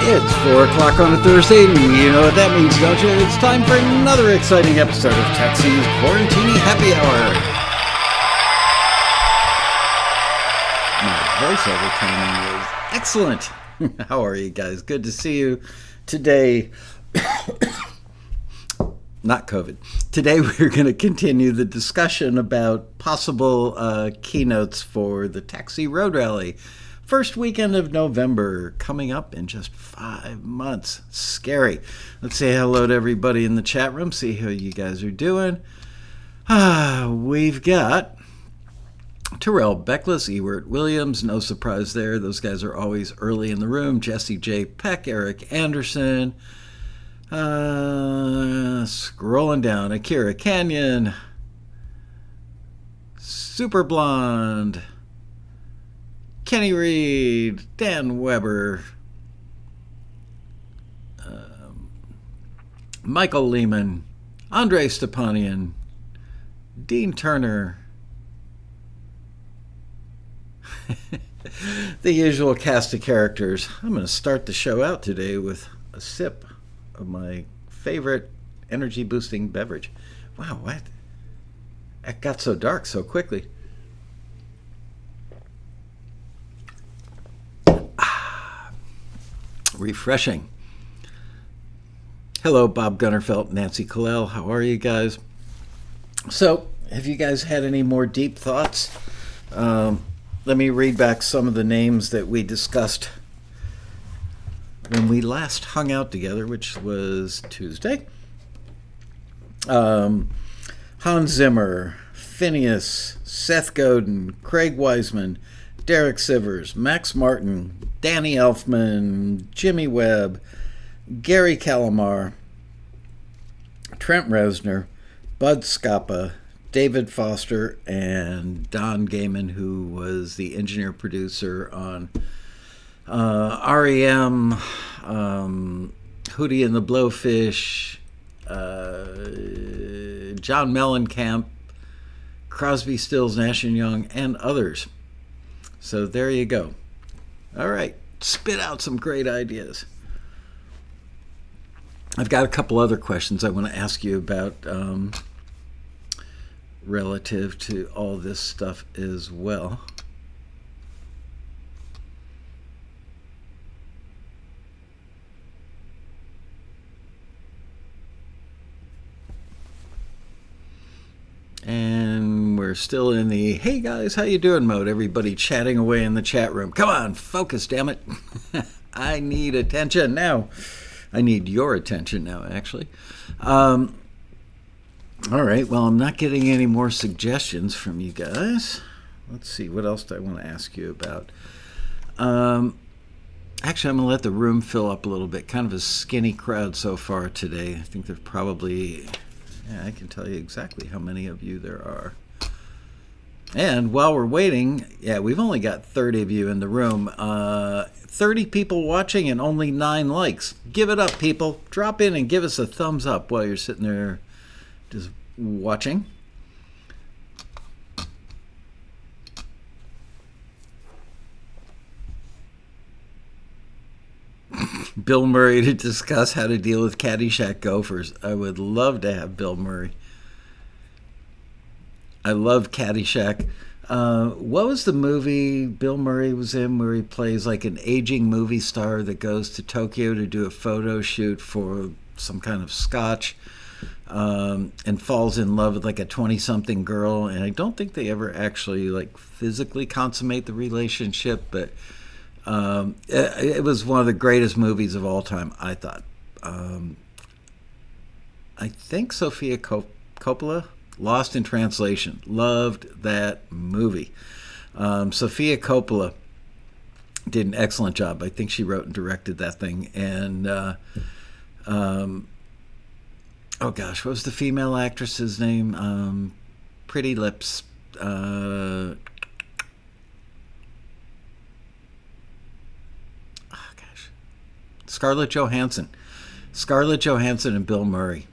It's 4 o'clock on a Thursday, and you know what that means, don't you? It's time for another exciting episode of TAXI's Quarantini Happy Hour. My voiceover training is excellent. How are you guys? Good to see you today. Not COVID. Today we're going to continue the discussion about possible keynotes for the TAXI Road Rally. First weekend of November, coming up in just 5 months. Scary. Let's say hello to everybody in the chat room, see how you guys are doing. We've got Terrell Beckless, Ewert Williams, no surprise there. Those guys are always early in the room. Jesse J. Peck, Eric Anderson. Scrolling down, Akira Canyon. Super Blonde. Kenny Reed, Dan Weber, Michael Lehman, Andre Stepanian, Dean Turner, the usual cast of characters. I'm going to start the show out today with a sip of my favorite energy-boosting beverage. Wow, what? It got so dark so quickly. Refreshing. Hello, Bob Gunnerfelt, Nancy Kalel. How are you guys? So, have you guys had any more deep thoughts? Let me read back some of the names that we discussed when we last hung out together, which was Tuesday. Hans Zimmer, Phineas, Seth Godin, Craig Wiseman, Derek Sivers, Max Martin, Danny Elfman, Jimmy Webb, Gary Calamar, Trent Reznor, Bud Scappa, David Foster, and Don Gaiman, who was the engineer-producer on REM, Hootie and the Blowfish, John Mellencamp, Crosby, Stills, Nash & Young, and others. So there you go. All right, spit out some great ideas. I've got a couple other questions I want to ask you about relative to all this stuff as well. And we're still in the, hey guys, how you doing mode. Everybody chatting away in the chat room. Come on, focus, damn it. I need attention now. I need your attention now, actually. All right, well, I'm not getting any more suggestions from you guys. Let's see, what else do I want to ask you about? Actually, I'm going to let the room fill up a little bit. Kind of a skinny crowd so far today. I think there's probably... Yeah, I can tell you exactly how many of you there are. And while we're waiting, yeah, we've only got 30 of you in the room. 30 people watching and only 9 likes. Give it up, people. Drop in and give us a thumbs up while you're sitting there just watching. Bill Murray to discuss how to deal with Caddyshack gophers. I would love to have Bill Murray. I love Caddyshack. What was the movie Bill Murray was in where he plays like an aging movie star that goes to Tokyo to do a photo shoot for some kind of scotch and falls in love with like a 20-something girl? And I don't think they ever actually like physically consummate the relationship, but it was one of the greatest movies of all time, I thought. I think Sofia Coppola, Lost in Translation. Loved that movie. Sofia Coppola did an excellent job. I think she wrote and directed that thing. And, oh gosh, what was the female actress's name? Pretty Lips. Scarlett Johansson. Scarlett Johansson and Bill Murray.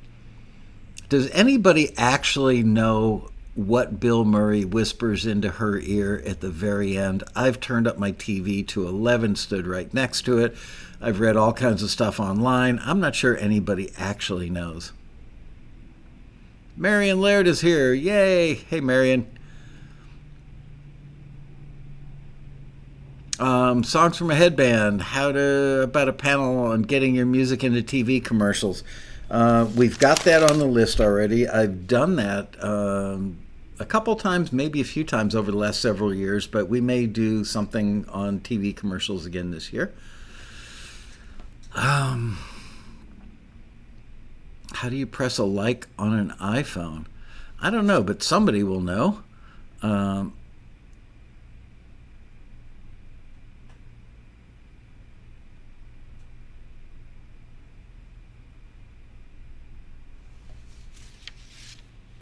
Does anybody actually know what Bill Murray whispers into her ear at the very end. I've turned up my TV to 11, stood right next to it. I've read all kinds of stuff online. I'm not sure anybody actually knows. Marion Laird is here. Yay! Hey, Marion. Songs from a Headband. About a panel on getting your music into TV commercials. We've got that on the list already. I've done that a couple times, maybe a few times over the last several years, but we may do something on TV commercials again this year. How do you press a like on an iPhone? I don't know, but somebody will know.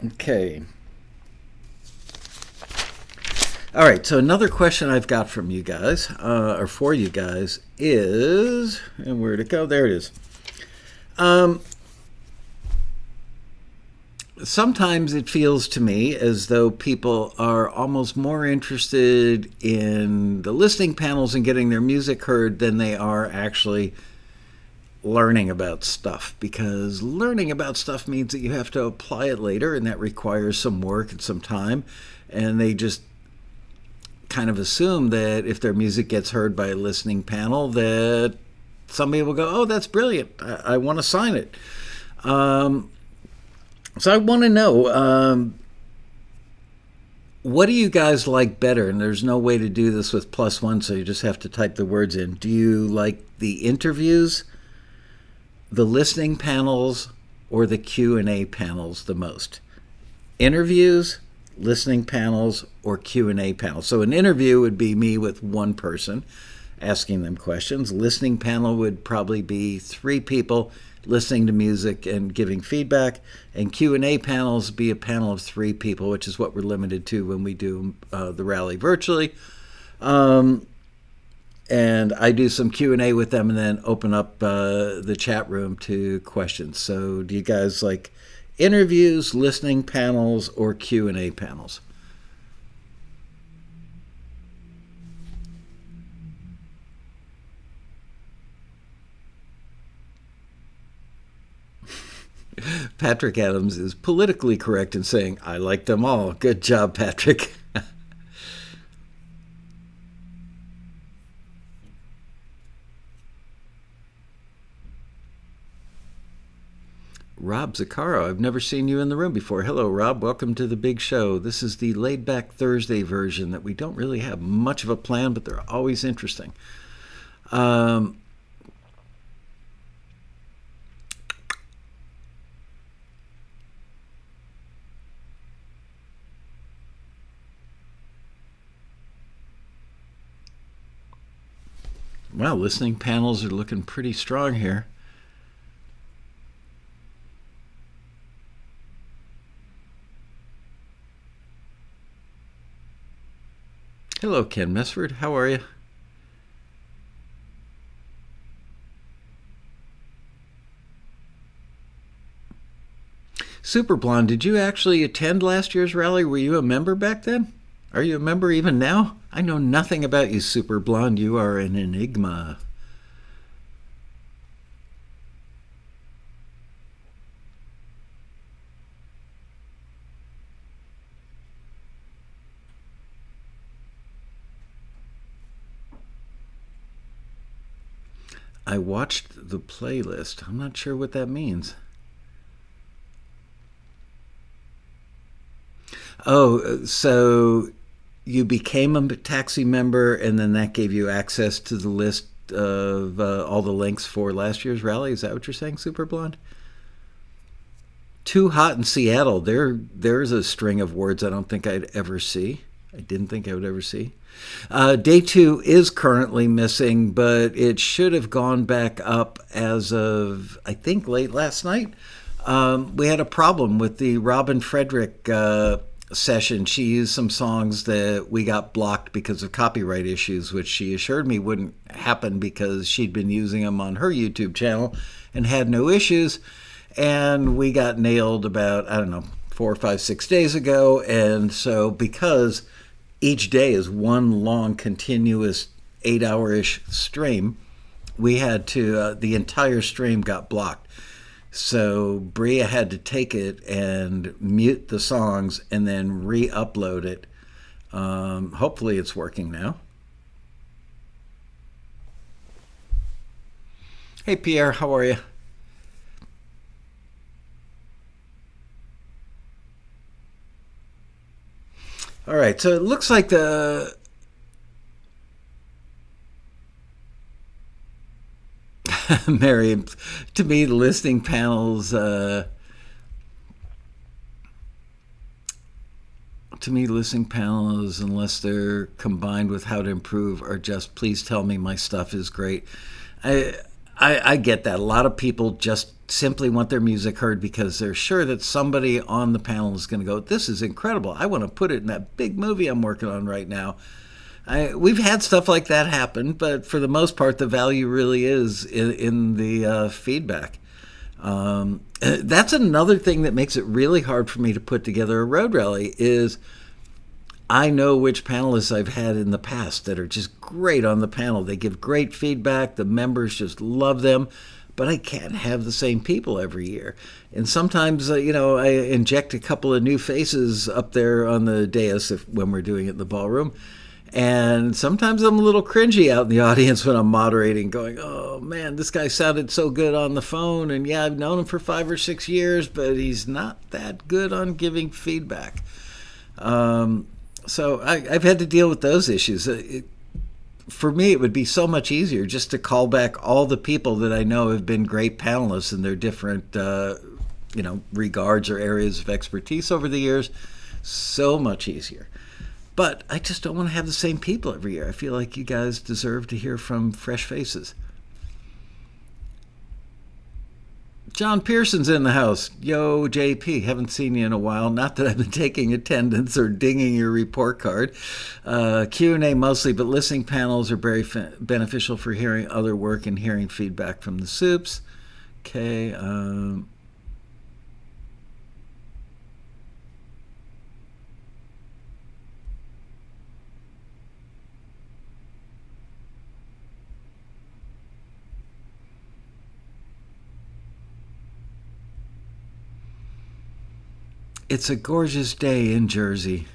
Okay. All right, so another question I've got from you guys, or for you guys, is, and where'd it go? There it is. Sometimes it feels to me as though people are almost more interested in the listening panels and getting their music heard than they are actually learning about stuff, because learning about stuff means that you have to apply it later, and that requires some work and some time, and they just kind of assume that if their music gets heard by a listening panel that somebody will go, oh, that's brilliant, I want to sign it. So I want to know, what do you guys like better? And there's no way to do this with +1, so you just have to type the words in. Do you like the interviews, the listening panels, or the Q&A panels the most? Interviews, listening panels, or Q&A panels? So an interview would be me with one person asking them questions. Listening panel would probably be 3 people listening to music and giving feedback. And Q&A panels be a panel of 3 people, which is what we're limited to when we do the rally virtually. And I do some Q&A with them and then open up the chat room to questions. So do you guys like interviews, listening panels, or Q&A panels? Patrick Adams is politically correct in saying, I like them all. Good job, Patrick. Rob Zaccaro, I've never seen you in the room before. Hello, Rob. Welcome to the big show. This is the laid-back Thursday version that we don't really have much of a plan, but they're always interesting. Wow, listening panels are looking pretty strong here. Hello, Ken Mesford. How are you? Super Blonde, did you actually attend last year's rally? Were you a member back then? Are you a member even now? I know nothing about you, Super Blonde. You are an enigma. I watched the playlist. I'm not sure what that means. Oh, so you became a TAXI member, and then that gave you access to the list of all the links for last year's rally? Is that what you're saying, Super Blonde? Too hot in Seattle. There's a string of words I don't think I'd ever see. I didn't think I would ever see. Day 2 is currently missing, but it should have gone back up as of, I think, late last night. We had a problem with the Robin Frederick session. She used some songs that we got blocked because of copyright issues, which she assured me wouldn't happen because she'd been using them on her YouTube channel and had no issues. And we got nailed about, I don't know, 4, 5, 6 days ago. And so because each day is one long continuous 8-hour-ish stream, we had to, the entire stream got blocked. So Bria had to take it and mute the songs and then re-upload it. Hopefully it's working now. Hey Pierre, how are you? All right, so it looks like the Mary, to me, the listening panels. To me, listening panels, unless they're combined with how to improve, are just please tell me my stuff is great. I I get that. A lot of people just simply want their music heard because they're sure that somebody on the panel is going to go, this is incredible. I want to put it in that big movie I'm working on right now. We've had stuff like that happen, but for the most part, the value really is in the feedback. That's another thing that makes it really hard for me to put together a road rally is I know which panelists I've had in the past that are just great on the panel. They give great feedback. The members just love them. But I can't have the same people every year. And sometimes, I inject a couple of new faces up there on the dais when we're doing it in the ballroom. And sometimes I'm a little cringy out in the audience when I'm moderating, going, oh, man, this guy sounded so good on the phone. And, yeah, I've known him for 5 or 6 years, but he's not that good on giving feedback. So I've had to deal with those issues. For me, it would be so much easier just to call back all the people that I know have been great panelists in their different, regards or areas of expertise over the years. So much easier. But I just don't want to have the same people every year. I feel like you guys deserve to hear from fresh faces. John Pearson's in the house. Yo, JP, haven't seen you in a while. Not that I've been taking attendance or dinging your report card. Q&A mostly, but listening panels are very beneficial for hearing other work and hearing feedback from the soups. Okay. It's a gorgeous day in Jersey.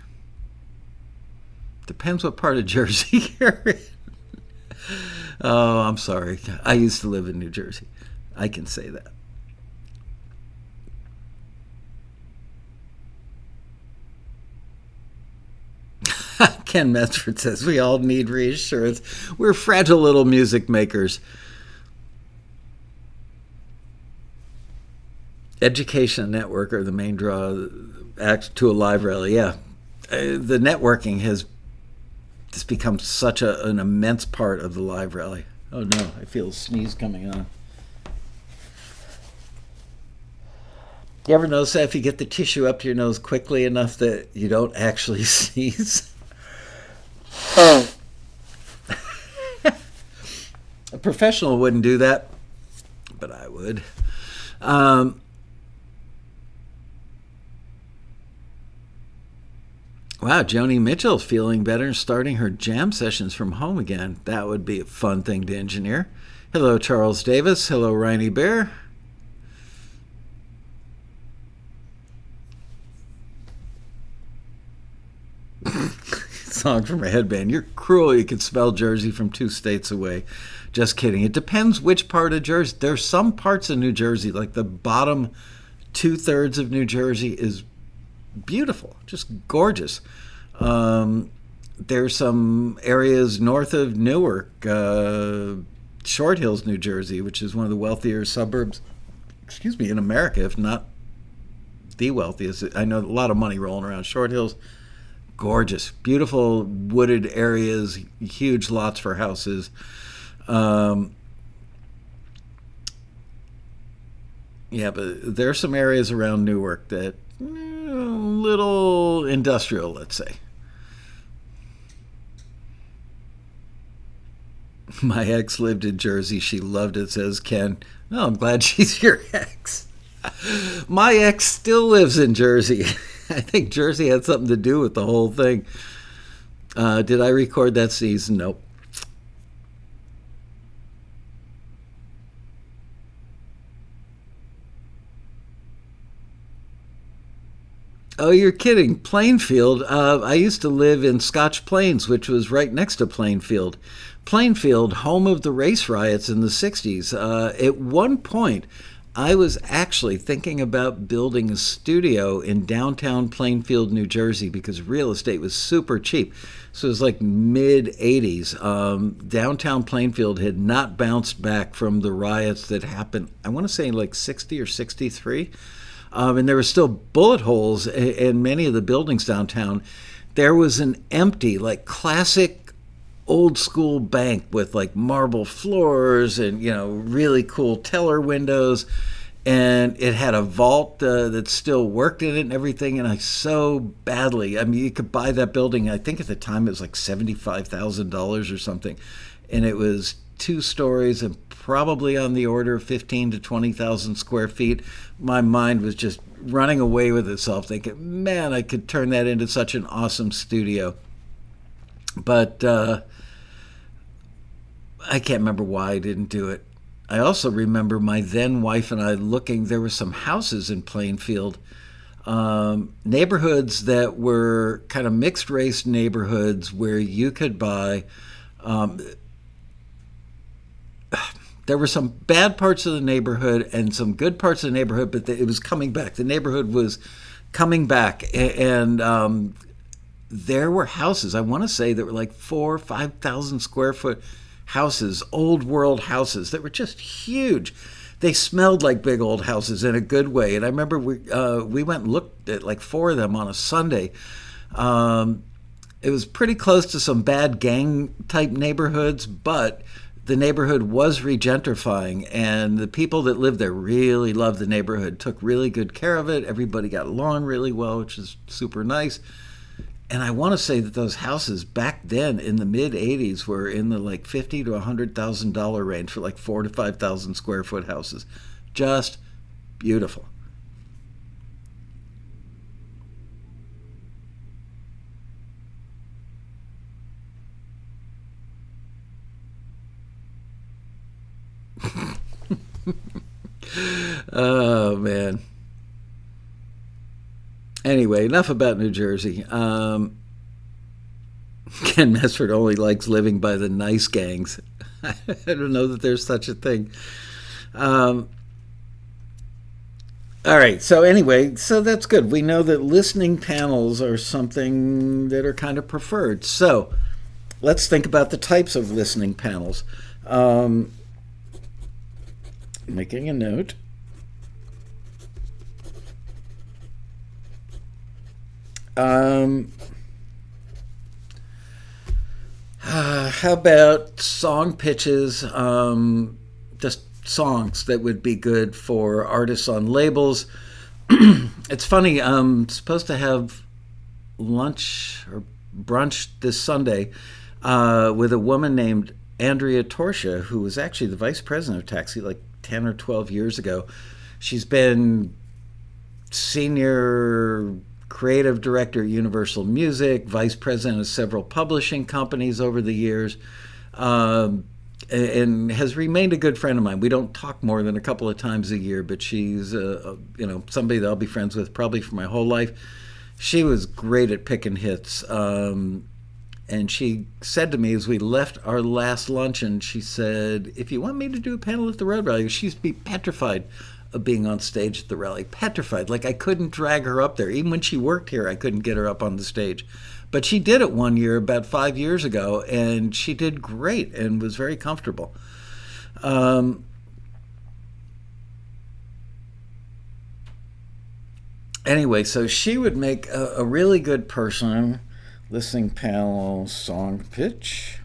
Depends what part of Jersey you're in. Oh, I'm sorry. I used to live in New Jersey. I can say that. Ken Medford says, we all need reassurance. We're fragile little music makers. Education network are the main draw to a live rally. Yeah, the networking has just become such an immense part of the live rally. Oh no, I feel a sneeze coming on. You ever notice that if you get the tissue up to your nose quickly enough that you don't actually sneeze? A professional wouldn't do that, but I would. Wow, Joni Mitchell's feeling better and starting her jam sessions from home again. That would be a fun thing to engineer. Hello, Charles Davis. Hello, Riney Bear. Song from a headband. You're cruel. You can spell Jersey from 2 states away. Just kidding. It depends which part of Jersey. There's some parts of New Jersey, like the bottom 2/3 of New Jersey is beautiful, just gorgeous. There's some areas north of Newark, Short Hills, New Jersey, which is one of the wealthier suburbs, in America, if not the wealthiest. I know a lot of money rolling around Short Hills. Gorgeous, beautiful wooded areas, huge lots for houses. Yeah, but there are some areas around Newark that little industrial, let's say. My ex lived in Jersey. She loved it, says Ken. No, I'm glad she's your ex. My ex still lives in Jersey. I think Jersey had something to do with the whole thing. Did I record that season? Nope. Oh, you're kidding. Plainfield. I used to live in Scotch Plains, which was right next to Plainfield. Plainfield, home of the race riots in the 60s. At one point, I was actually thinking about building a studio in downtown Plainfield, New Jersey, because real estate was super cheap. So it was like mid 80s. Downtown Plainfield had not bounced back from the riots that happened, I want to say like 60 or 63. And there were still bullet holes in many of the buildings downtown. There was an empty, like classic old school bank with like marble floors and, really cool teller windows. And it had a vault that still worked in it and everything. And I so badly, I mean, you could buy that building. I think at the time it was like $75,000 or something. And it was 2 stories and probably on the order of 15 to 20,000 square feet. My mind was just running away with itself, thinking, man, I could turn that into such an awesome studio. But I can't remember why I didn't do it. I also remember my then wife and I looking, there were some houses in Plainfield, neighborhoods that were kind of mixed race neighborhoods where you could buy. There were some bad parts of the neighborhood and some good parts of the neighborhood, but it was coming back. The neighborhood was coming back, and there were houses, I want to say, that were like 4,000 or 5,000 square foot houses, old world houses that were just huge. They smelled like big old houses in a good way. And I remember we went and looked at like 4 of them on a Sunday. It was pretty close to some bad gang type neighborhoods, but the neighborhood was regentrifying, and the people that lived there really loved the neighborhood, took really good care of it. Everybody got along really well, which is super nice. And I want to say that those houses back then in the mid 80s were in the like $50,000 to $100,000 range for like 4,000 to 5,000 square foot houses. Just beautiful. Oh, man. Anyway, enough about New Jersey. Ken Messford only likes living by the nice gangs. I don't know that there's such a thing. Um, all right. So anyway, so that's good. We know that listening panels are something that are kind of preferred. So let's think about the types of listening panels. Um, Making a note. Um, how about song pitches? Just songs that would be good for artists on labels. It's funny. I'm supposed to have lunch or brunch this Sunday with a woman named Andrea Torsha, who was actually the vice president of Taxi like 10 or 12 years ago. She's been senior creative director at Universal Music, vice president of several publishing companies over the years, and has remained a good friend of mine. We don't talk more than a couple of times a year, but she's somebody that I'll be friends with probably for my whole life. She was great at picking hits. And she said to me as we left our last luncheon, she said, if you want me to do a panel at the Road Rally, she used to be petrified of being on stage at the rally. Petrified. Like I couldn't drag her up there. Even when she worked here, I couldn't get her up on the stage. But she did it one year, about 5 years ago, and she did great and was very comfortable. Anyway, so she would make a really good person. Listening panel, song pitch.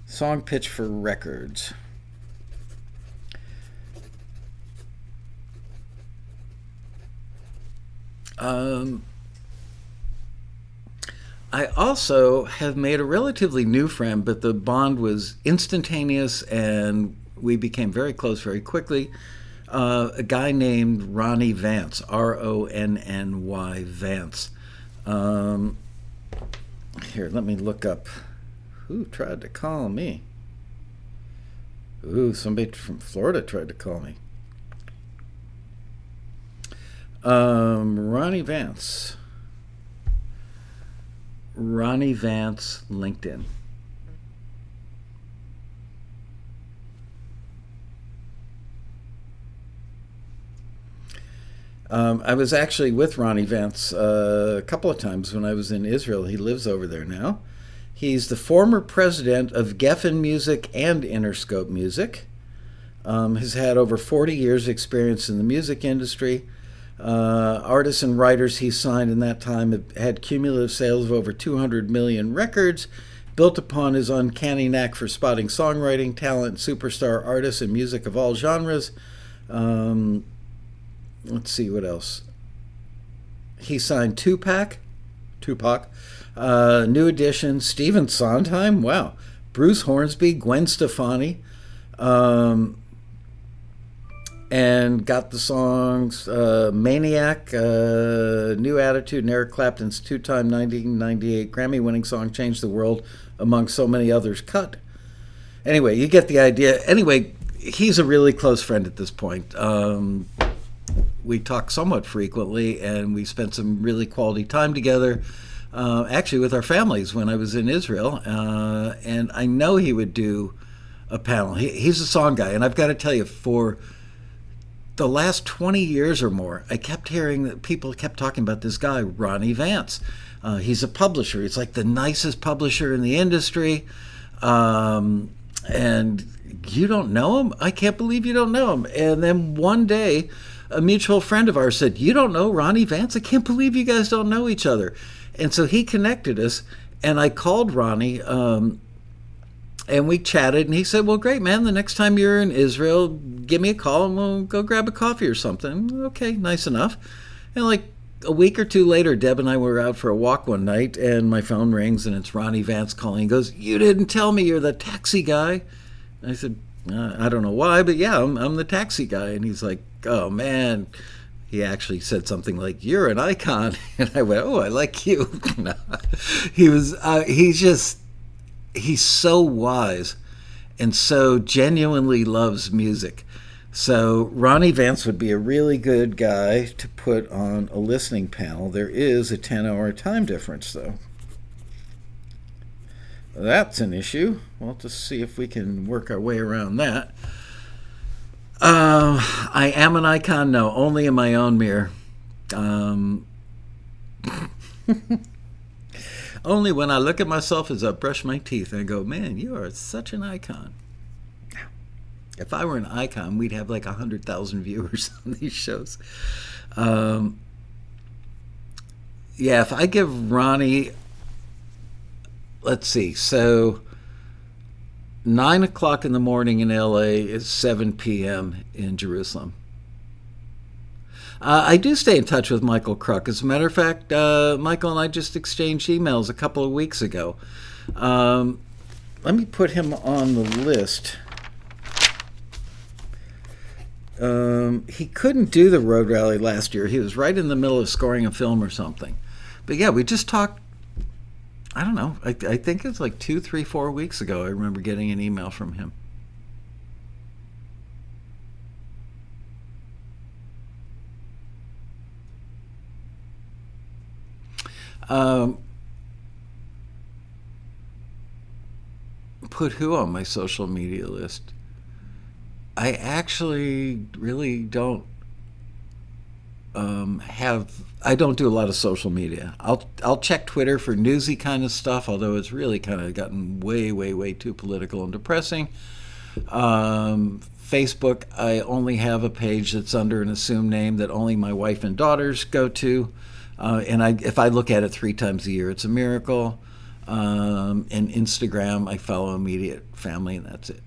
Song pitch for records. I also have made a relatively new friend, but the bond was instantaneous and we became very close very quickly. A guy named Ronnie Vance, Ronny Vance. Um, Here, let me look up who tried to call me. Ooh, somebody from Florida tried to call me. Ronnie Vance. Ronnie Vance, LinkedIn. I was actually with Ronnie Vance a couple of times when I was in Israel. He lives over there now. He's the former president of Geffen Music and Interscope Music. Has had over 40 years' experience in the music industry. Artists and writers he signed in that time have had cumulative sales of over 200 million records, built upon his uncanny knack for spotting songwriting, talent, superstar artists, and music of all genres. Let's see what else. He signed Tupac, New Edition, Stephen Sondheim, wow, Bruce Hornsby, Gwen Stefani, and got the songs Maniac, New Attitude, and Eric Clapton's two-time 1998 Grammy-winning song Change the World, among so many others cut. Anyway, you get the idea. Anyway, he's a really close friend at this point. We talk somewhat frequently, and we spent some really quality time together, actually with our families when I was in Israel. And I know he would do a panel. He's a song guy, and I've got to tell you, for the last 20 years or more, I kept hearing that people kept talking about this guy, Ronnie Vance. He's a publisher. He's like the nicest publisher in the industry. And you don't know him? I can't believe you don't know him. And then one day, a mutual friend of ours said, "You don't know Ronnie Vance? I can't believe you guys don't know each other." And so he connected us, and I called Ronnie, and we chatted, and he said, "Well, great, man. The next time you're in Israel, give me a call, and we'll go grab a coffee or something." Okay, nice enough. And like a week or two later, Deb and I were out for a walk one night, and my phone rings, and it's Ronnie Vance calling. He goes, "You didn't tell me you're the taxi guy." And I said, "I don't know why, but yeah, I'm the taxi guy." And he's like, "Oh, man." He actually said something like, "You're an icon." And I went, "Oh, I like you." No. He's so wise and so genuinely loves music. So Ronnie Vance would be a really good guy to put on a listening panel. There is a 10-hour time difference, though. That's an issue. We'll just see if we can work our way around that. I am an icon? No, only in my own mirror. Only when I look at myself as I brush my teeth and I go, "Man, you are such an icon." If I were an icon, we'd have like 100,000 viewers on these shows. Yeah, if I give Ronnie, let's see, so 9 o'clock in the morning in LA is 7 p.m. in Jerusalem. I do stay in touch with Michael Kruk. As a matter of fact, Michael and I just exchanged emails a couple of weeks ago. Let me put him on the list. He couldn't do the road rally last year. He was right in the middle of scoring a film or something. But yeah, we just talked, I don't know, I think it's like 2, 3, 4 weeks ago. I remember getting an email from him. Put who on my social media list? I actually really don't I don't do a lot of social media. I'll check Twitter for newsy kind of stuff, although it's really kind of gotten way too political and depressing. Facebook, I only have a page that's under an assumed name that only my wife and daughters go to. And if I look at it 3 times a year, it's a miracle. And Instagram, I follow immediate family, and that's it.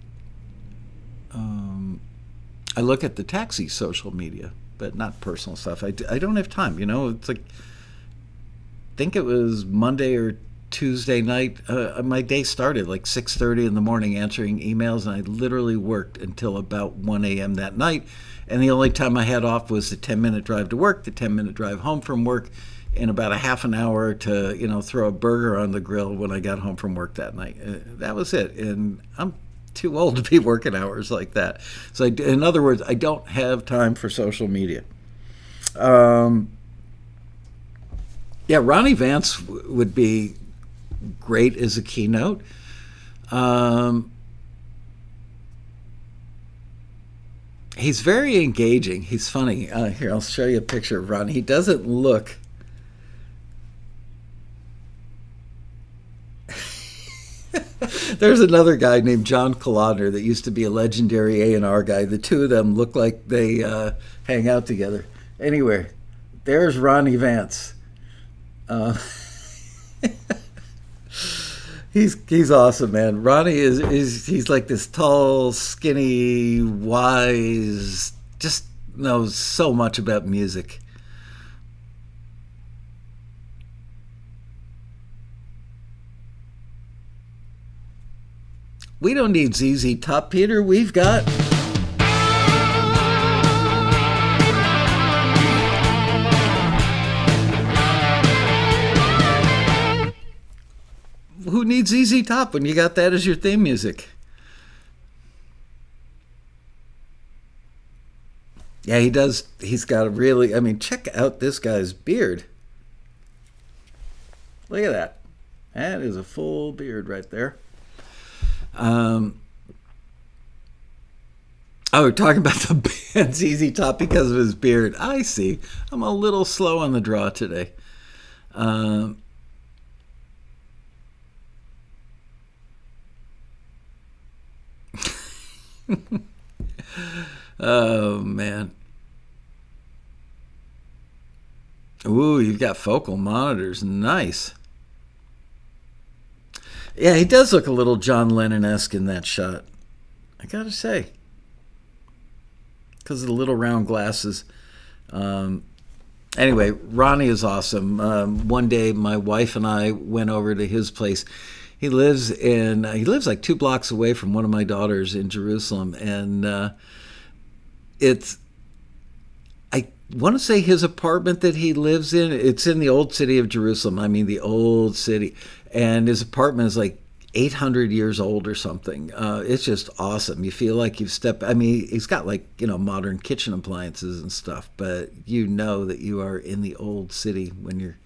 I look at the taxi social media, but not personal stuff. I don't have time. It's like, I think it was Monday or Tuesday night, my day started like 6:30 in the morning answering emails, and I literally worked until about 1 a.m. that night. And the only time I had off was the 10-minute drive to work, the 10-minute drive home from work, and about a half an hour to throw a burger on the grill when I got home from work that night. That was it. And I'm too old to be working hours like that. So in other words, I don't have time for social media. Yeah, Ronnie Vance would be great as a keynote. He's very engaging. He's funny. Here, I'll show you a picture of Ronnie. He doesn't look. There's another guy named John Kalodner that used to be a legendary A&R guy. The two of them look like they hang out together. Anyway, there's Ronnie Vance. He's awesome, man. Ronnie he's like this tall, skinny, wise, just knows so much about music. We don't need ZZ Top, Peter. We've got who needs ZZ Top when you got that as your theme music? Yeah, he does. He's got a really, I mean, check out this guy's beard. Look at that. That is a full beard right there. We're talking about the band ZZ Top because of his beard. I see. I'm a little slow on the draw today. Oh, man. Ooh, you've got focal monitors. Nice. Yeah, he does look a little John Lennon-esque in that shot. I gotta say. Because of the little round glasses. Anyway, Ronnie is awesome. One day, my wife and I went over to his place. He lives like 2 blocks away from one of my daughters in Jerusalem, and I want to say his apartment that he lives in, it's in the old city of Jerusalem. I mean, the old city. And his apartment is like 800 years old or something. It's just awesome. You feel like you've stepped, I mean, he's got like, modern kitchen appliances and stuff, but you know that you are in the old city when you're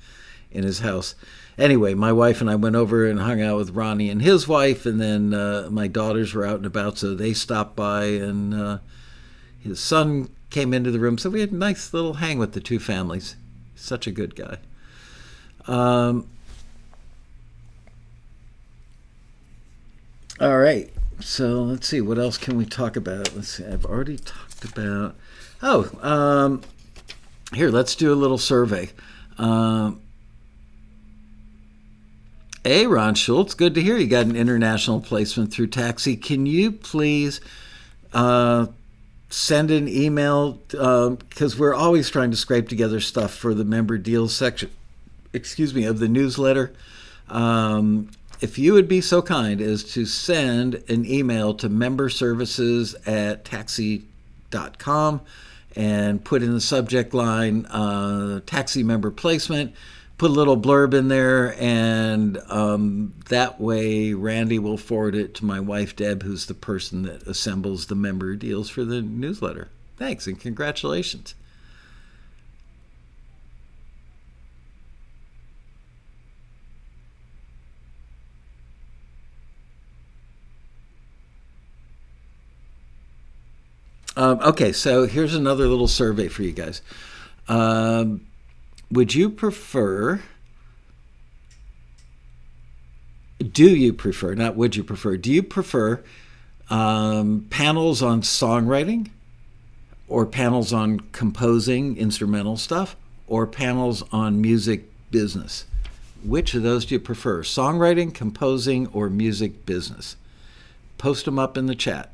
in his house. Anyway, my wife and I went over and hung out with Ronnie and his wife, and then my daughters were out and about, so they stopped by, and his son came into the room. So we had a nice little hang with the two families. Such a good guy. All right. So let's see. What else can we talk about? Let's see. I've already talked about... here, let's do a little survey. Hey, Ron Schultz. Good to hear you got an international placement through TAXI. Can you please... send an email, because we're always trying to scrape together stuff for the member deals section, of the newsletter. If you would be so kind as to send an email to memberservices@taxi.com and put in the subject line TAXI member placement, put a little blurb in there, and that way Randy will forward it to my wife, Deb, who's the person that assembles the member deals for the newsletter. Thanks, and congratulations. Okay, so here's another little survey for you guys. Do you prefer, not would you prefer, do you prefer panels on songwriting, or panels on composing instrumental stuff, or panels on music business? Which of those do you prefer? Songwriting, composing, or music business? Post them up in the chat.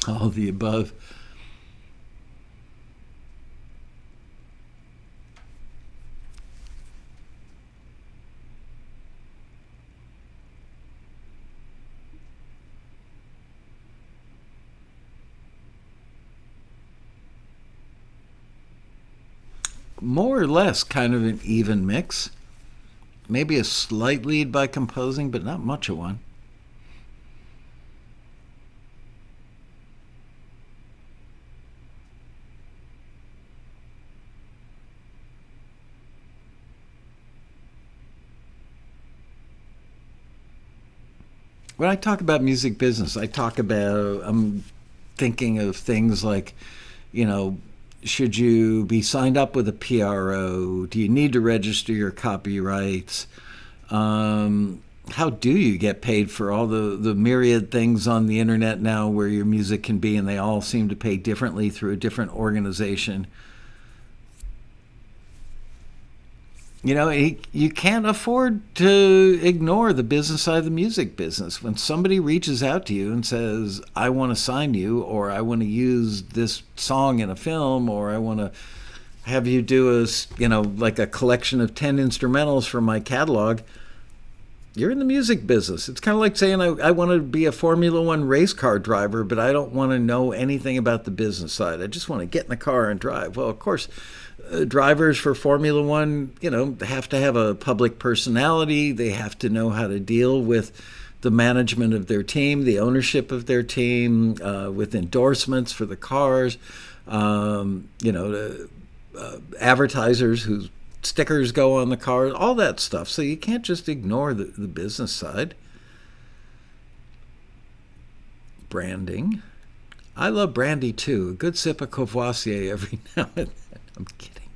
All the above. More or less kind of an even mix. Maybe a slight lead by composing, but not much of one. When I talk about music business, I'm thinking of things like, you know, should you be signed up with a PRO? Do you need to register your copyrights? How do you get paid for all the myriad things on the internet now where your music can be, and they all seem to pay differently through a different organization? You know, you can't afford to ignore the business side of the music business. When somebody reaches out to you and says, I want to sign you, or I want to use this song in a film, or I want to have you do like a collection of 10 instrumentals from my catalog, you're in the music business. It's kind of like saying I want to be a Formula One race car driver, but I don't want to know anything about the business side. I just want to get in the car and drive. Well, of course, drivers for Formula One, have to have a public personality. They have to know how to deal with the management of their team, the ownership of their team, with endorsements for the cars, advertisers whose stickers go on the cars, all that stuff. So you can't just ignore the business side. Branding. I love brandy too. A good sip of Courvoisier every now and then. I'm kidding.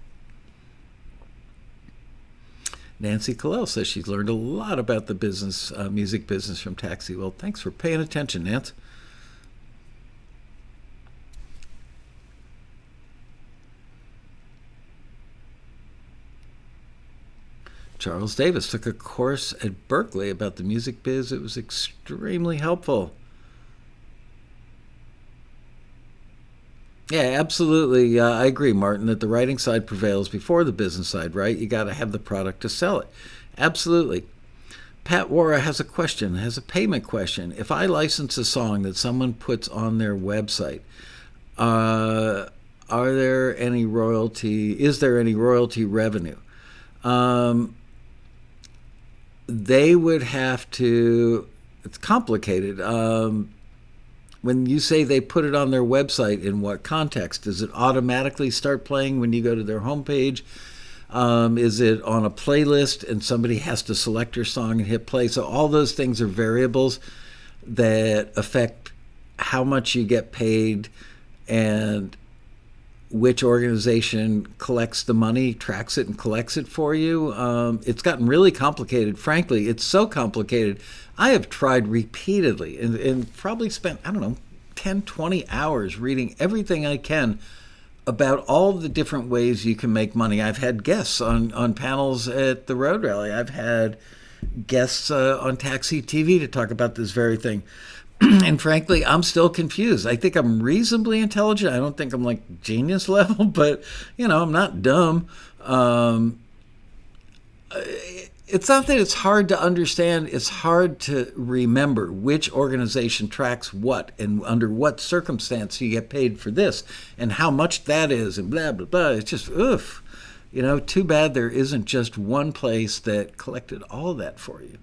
Nancy Kalel says she's learned a lot about the business, music business from TAXI. Well, thanks for paying attention, Nance. Charles Davis took a course at Berkeley about the music biz. It was extremely helpful. Yeah, absolutely. I agree, Martin, that the writing side prevails before the business side, right? You got to have the product to sell it. Absolutely. Pat Wara has a payment question. If I license a song that someone puts on their website, is there any royalty revenue? They would have to, it's complicated. When you say they put it on their website, in what context? Does it automatically start playing when you go to their homepage? Is it on a playlist and somebody has to select your song and hit play? So all those things are variables that affect how much you get paid and which organization collects the money, tracks it, and collects it for you. It's gotten really complicated. Frankly, it's so complicated. I have tried repeatedly and probably spent, 10, 20 hours reading everything I can about all the different ways you can make money. I've had guests on panels at the Road Rally. I've had guests on Taxi TV to talk about this very thing. And frankly, I'm still confused. I think I'm reasonably intelligent. I don't think I'm like genius level, but, I'm not dumb. It's not that it's hard to understand. It's hard to remember which organization tracks what and under what circumstance you get paid for this and how much that is and blah, blah, blah. It's just, oof. Too bad there isn't just one place that collected all of that for you.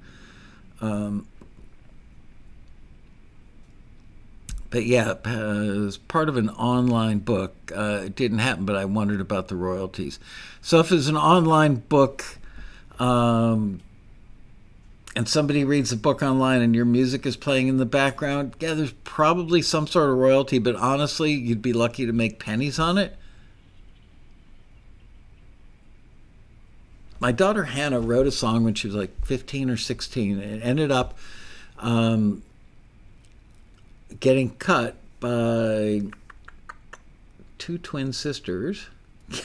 But yeah, as part of an online book, it didn't happen, but I wondered about the royalties. So if it's an online book and somebody reads the book online and your music is playing in the background, yeah, there's probably some sort of royalty, but honestly, you'd be lucky to make pennies on it. My daughter Hannah wrote a song when she was like 15 or 16 and ended up getting cut by two twin sisters.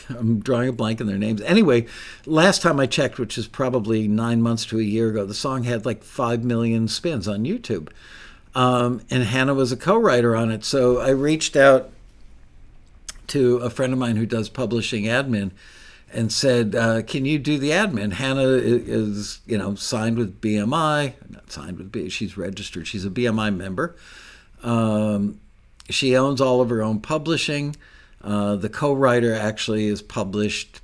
I'm drawing a blank on their names. Anyway, last time I checked, which is probably 9 months to a year ago, the song had like 5 million spins on YouTube. And Hannah was a co-writer on it. So I reached out to a friend of mine who does publishing admin and said, "Can you do the admin?" Hannah is, signed with BMI, not signed with B. She's registered. She's a BMI member. She owns all of her own publishing. The co-writer actually is published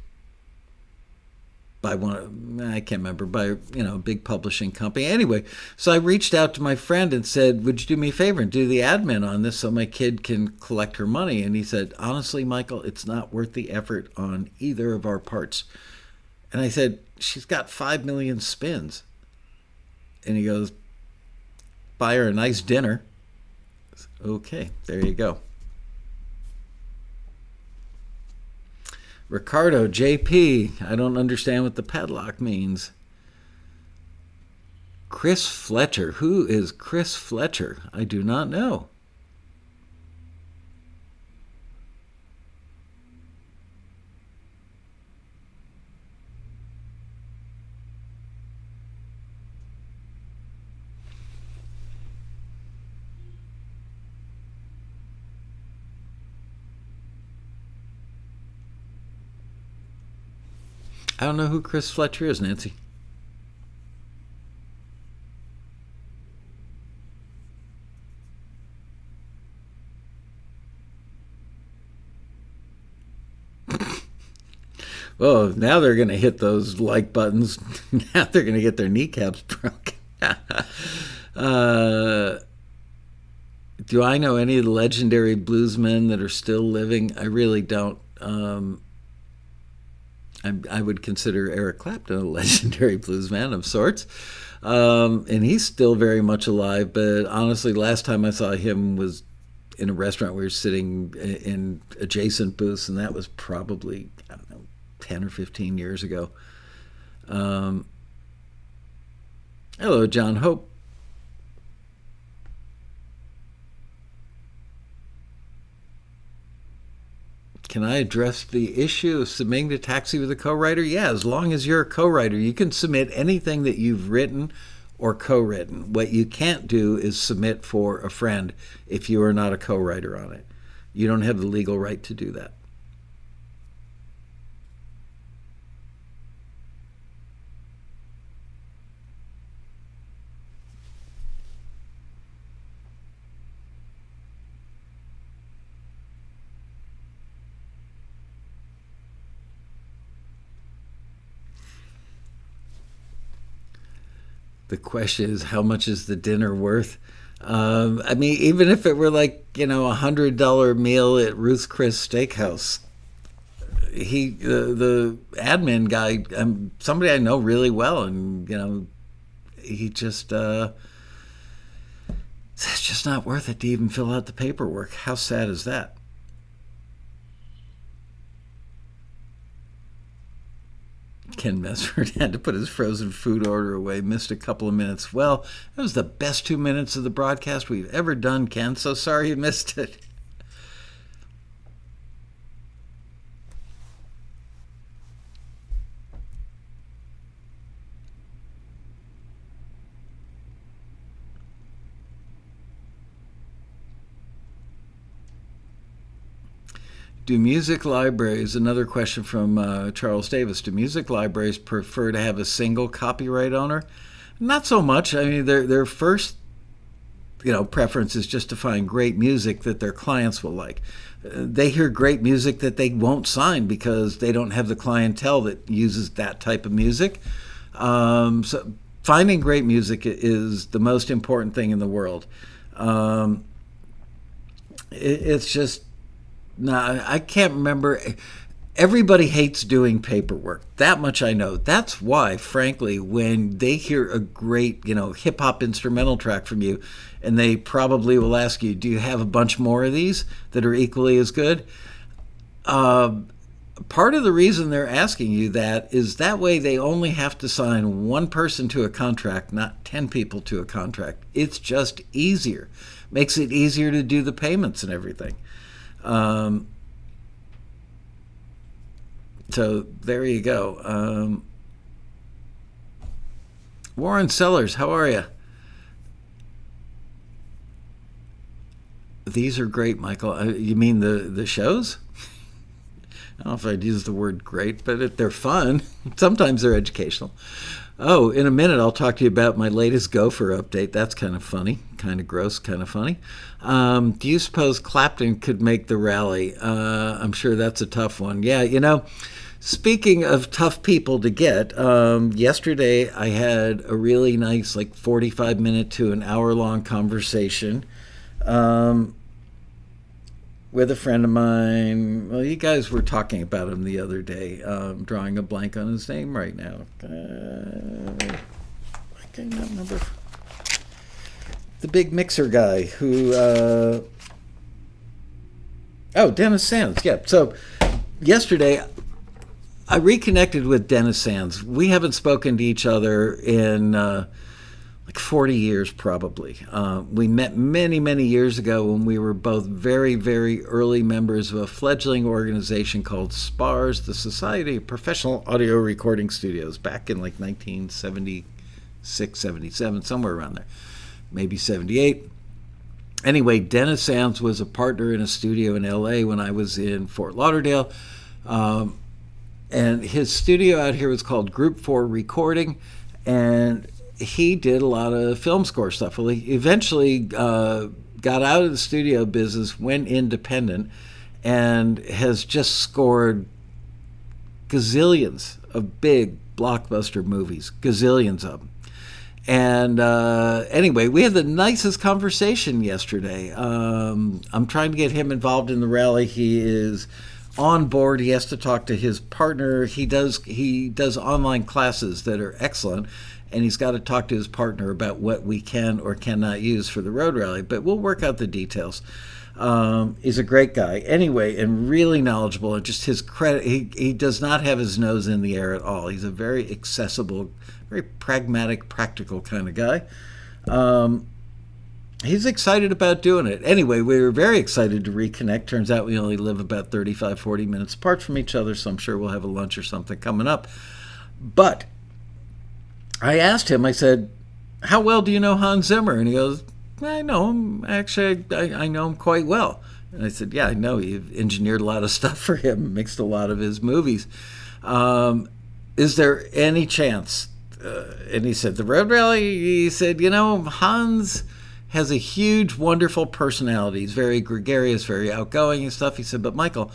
by I can't remember, by a big publishing company. Anyway, so I reached out to my friend and said, "Would you do me a favor and do the admin on this so my kid can collect her money?" And he said, "Honestly, Michael, it's not worth the effort on either of our parts." And I said, "She's got 5 million spins." And he goes, "Buy her a nice dinner." Okay, there you go. Ricardo, JP, I don't understand what the padlock means. Chris Fletcher. Who is Chris Fletcher? I do not know. I don't know who Chris Fletcher is, Nancy. Oh, now they're going to hit those like buttons. Now they're going to get their kneecaps broken. Do I know any of the legendary bluesmen that are still living? I really don't. I would consider Eric Clapton a legendary bluesman of sorts. And he's still very much alive. But honestly, last time I saw him was in a restaurant. We were sitting in adjacent booths, and that was probably, I don't know, 10 or 15 years ago. Hello, John Hope. Can I address the issue of submitting to TAXI with a co-writer? Yeah, as long as you're a co-writer, you can submit anything that you've written or co-written. What you can't do is submit for a friend if you are not a co-writer on it. You don't have the legal right to do that. The question is, how much is the dinner worth? I mean, even if it were like, $100 meal at Ruth's Chris Steakhouse, the admin guy, somebody I know really well, and he just it's just not worth it to even fill out the paperwork. How sad is that? Ken Mesford had to put his frozen food order away, missed a couple of minutes. Well, that was the best 2 minutes of the broadcast we've ever done, Ken. So sorry you missed it. Do music libraries, another question from Charles Davis, do music libraries prefer to have a single copyright owner? Not so much. I mean, their first preference is just to find great music that their clients will like. They hear great music that they won't sign because they don't have the clientele that uses that type of music. So finding great music is the most important thing in the world. It's just, no, I can't remember. Everybody hates doing paperwork. That much I know. That's why, frankly, when they hear a great, hip hop instrumental track from you, and they probably will ask you, do you have a bunch more of these that are equally as good? Part of the reason they're asking you that is that way they only have to sign one person to a contract, not 10 people to a contract. It's just easier. Makes it easier to do the payments and everything. So there you go. Warren Sellers, how are you? These are great, Michael. You mean the shows? I don't know if I'd use the word great, but they're fun. Sometimes they're educational. Oh, in a minute, I'll talk to you about my latest Gopher update. That's kind of funny, kind of gross, kind of funny. Do you suppose Clapton could make the rally? I'm sure that's a tough one. Yeah, speaking of tough people to get, yesterday I had a really nice, like 45-minute to an hour-long conversation with a friend of mine. Well, you guys were talking about him the other day. Drawing a blank on his name right now. I can't remember. The big mixer guy who... Dennis Sands. Yeah. So yesterday, I reconnected with Dennis Sands. We haven't spoken to each other in like 40 years probably. We met many, many years ago when we were both very, very early members of a fledgling organization called SPARS, the Society of Professional Audio Recording Studios, back in like 1976, 77, somewhere around there, maybe 78. Anyway, Dennis Sands was a partner in a studio in LA when I was in Fort Lauderdale. And his studio out here was called Group 4 Recording, and he did a lot of film score stuff. Well, he eventually got out of the studio business, went independent, and has just scored gazillions of big blockbuster movies, gazillions of them. And anyway, we had the nicest conversation yesterday. I'm trying to get him involved in the rally. He is on board. He has to talk to his partner. He does online classes that are excellent, and he's got to talk to his partner about what we can or cannot use for the road rally. But we'll work out the details. He's a great guy anyway, and really knowledgeable. And just his credit, he does not have his nose in the air at all. He's a very accessible, very pragmatic, practical kind of guy. He's excited about doing it. Anyway, we were very excited to reconnect. Turns out we only live about 35, 40 minutes apart from each other, so I'm sure we'll have a lunch or something coming up. But I asked him, I said, how well do you know Hans Zimmer? And he goes, I know him. Actually, I know him quite well. And I said, yeah, I know. You've engineered a lot of stuff for him, mixed a lot of his movies. Is there any chance? And he said, the road rally, he said, Hans has a huge, wonderful personality. He's very gregarious, very outgoing and stuff. He said, but Michael,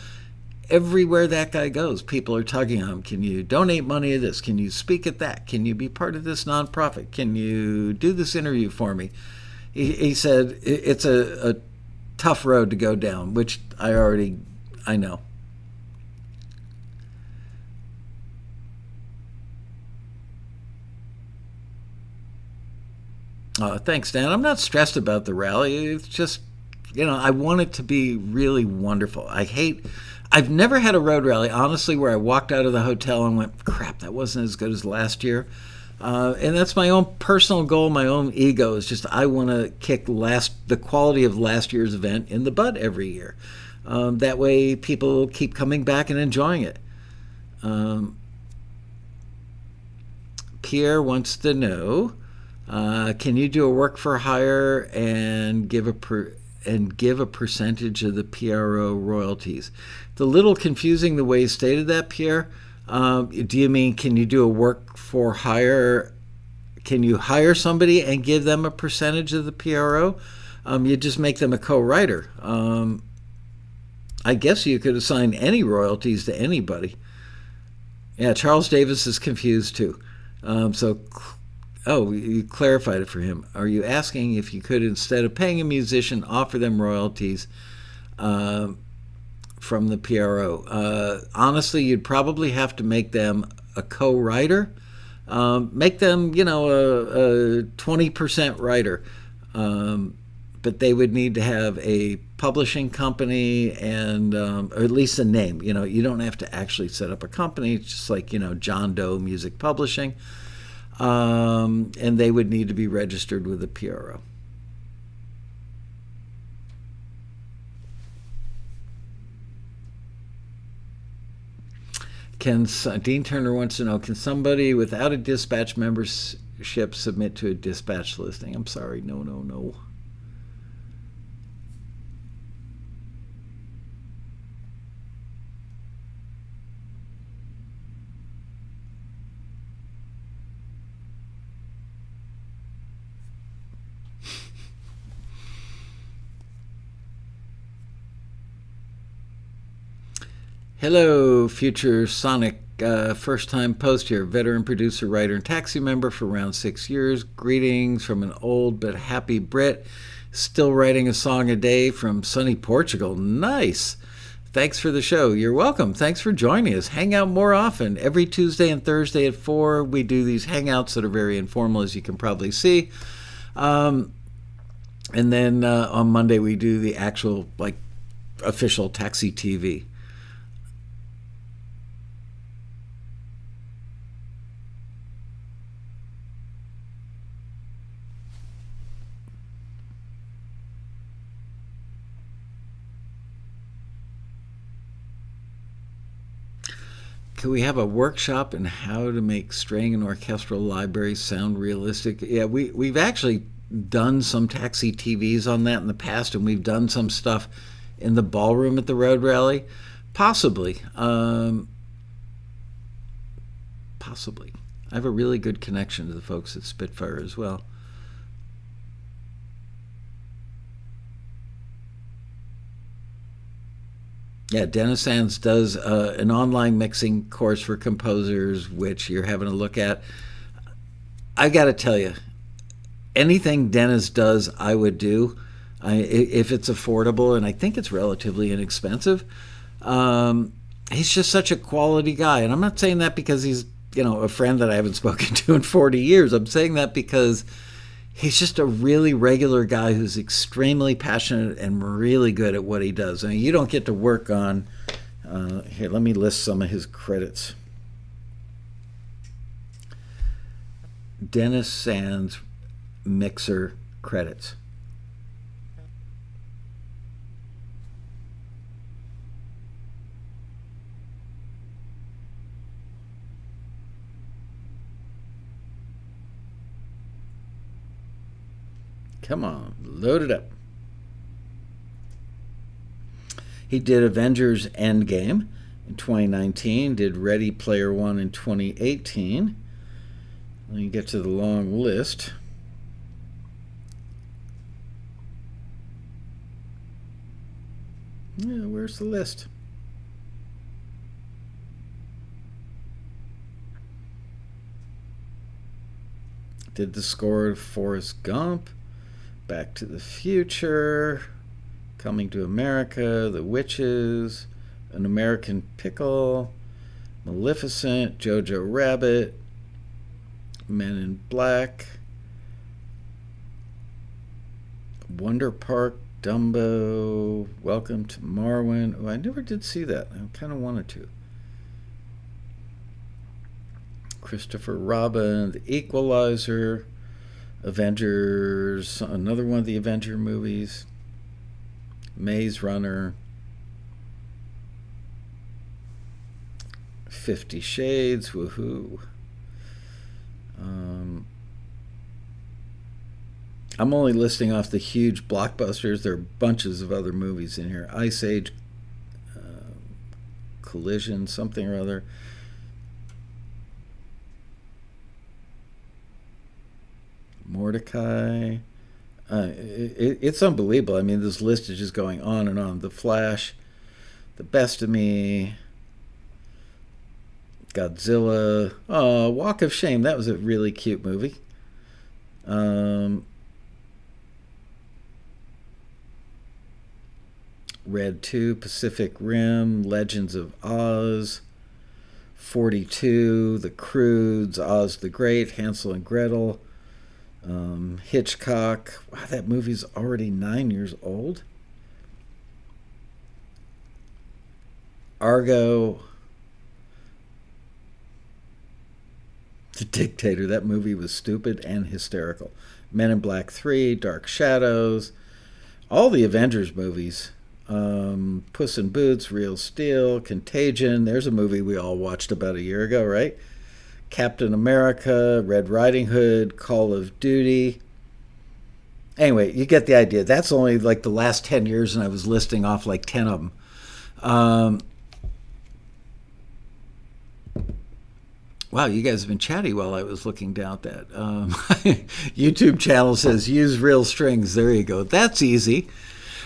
everywhere that guy goes, people are tugging on him. Can you donate money to this? Can you speak at that? Can you be part of this nonprofit? Can you do this interview for me? He said, it's a tough road to go down, which I know. Thanks, Dan. I'm not stressed about the rally. It's just, I want it to be really wonderful. I've never had a road rally, honestly, where I walked out of the hotel and went, crap, that wasn't as good as last year. And that's my own personal goal, my own ego, is just I want to kick the quality of last year's event in the butt every year. That way people keep coming back and enjoying it. Pierre wants to know, can you do a work for hire and give a percentage of the PRO royalties? It's a little confusing the way you stated that, Pierre. Do you mean, can you do a work for hire? Can you hire somebody and give them a percentage of the PRO? You just make them a co-writer. I guess you could assign any royalties to anybody. Yeah, Charles Davis is confused too. You clarified it for him. Are you asking if you could, instead of paying a musician, offer them royalties from the PRO? Honestly, you'd probably have to make them a co-writer. Make them, a 20% writer. But they would need to have a publishing company and or at least a name. You don't have to actually set up a company. It's just like, John Doe Music Publishing. And they would need to be registered with the PRO. Dean Turner wants to know, can somebody without a dispatch membership submit to a dispatch listing? I'm sorry, no. Hello, future Sonic. First-time post here, veteran producer, writer, and taxi member for around 6 years. Greetings from an old but happy Brit. Still writing a song a day from sunny Portugal. Nice. Thanks for the show. You're welcome. Thanks for joining us. Hang out more often. Every Tuesday and Thursday at 4, we do these hangouts that are very informal, as you can probably see. And then on Monday, we do the actual, official Taxi TV. Could we have a workshop in how to make string and orchestral libraries sound realistic? Yeah, we've actually done some Taxi TVs on that in the past, and we've done some stuff in the ballroom at the Road Rally. Possibly. Possibly. I have a really good connection to the folks at Spitfire as well. Yeah, Dennis Sands does an online mixing course for composers, which you're having a look at. I got to tell you, anything Dennis does, I would do if it's affordable, and I think it's relatively inexpensive. He's just such a quality guy, and I'm not saying that because he's a friend that I haven't spoken to in 40 years. I'm saying that because he's just a really regular guy who's extremely passionate and really good at what he does. I mean, you don't get to work on... here, let me list some of his credits. Dennis Sands mixer credits. Come on, load it up. He did Avengers Endgame in 2019, did Ready Player One in 2018. Let me get to the long list. Yeah, where's the list? Did the score of Forrest Gump, Back to the Future, Coming to America, The Witches, An American Pickle, Maleficent, Jojo Rabbit, Men in Black, Wonder Park, Dumbo, Welcome to Marwen. Oh, I never did see that. I kind of wanted to. Christopher Robin, The Equalizer, Avengers, another one of the Avenger movies, Maze Runner, 50 Shades, woohoo. I'm only listing off the huge blockbusters. There are bunches of other movies in here. Ice Age, Collision, something or other. Mordecai. It's unbelievable. I mean, this list is just going on and on. The Flash, The Best of Me, Godzilla. Oh, Walk of Shame. That was a really cute movie. Red 2, Pacific Rim, Legends of Oz, 42, The Croods, Oz the Great, Hansel and Gretel, Hitchcock. Wow, that movie's already 9 years old. Argo, The Dictator. That movie was stupid and hysterical. Men in Black 3, Dark Shadows, all the Avengers movies. Puss in Boots, Real Steel, Contagion. There's a movie we all watched about a year ago, right? Captain America, Red Riding Hood, Call of Duty. Anyway, you get the idea. That's only like the last 10 years, and I was listing off like 10 of them. Wow, you guys have been chatty while I was looking down at that. YouTube channel says use real strings. There you go. That's easy.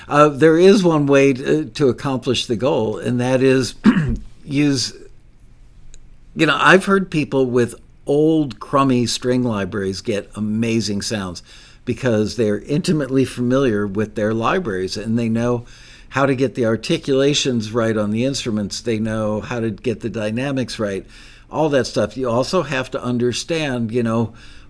There is one way to accomplish the goal, and that is use. I've heard people with old crummy string libraries get amazing sounds because they're intimately familiar with their libraries and they know how to get the articulations right on the instruments. They know how to get the dynamics right, all that stuff. You also have to understand,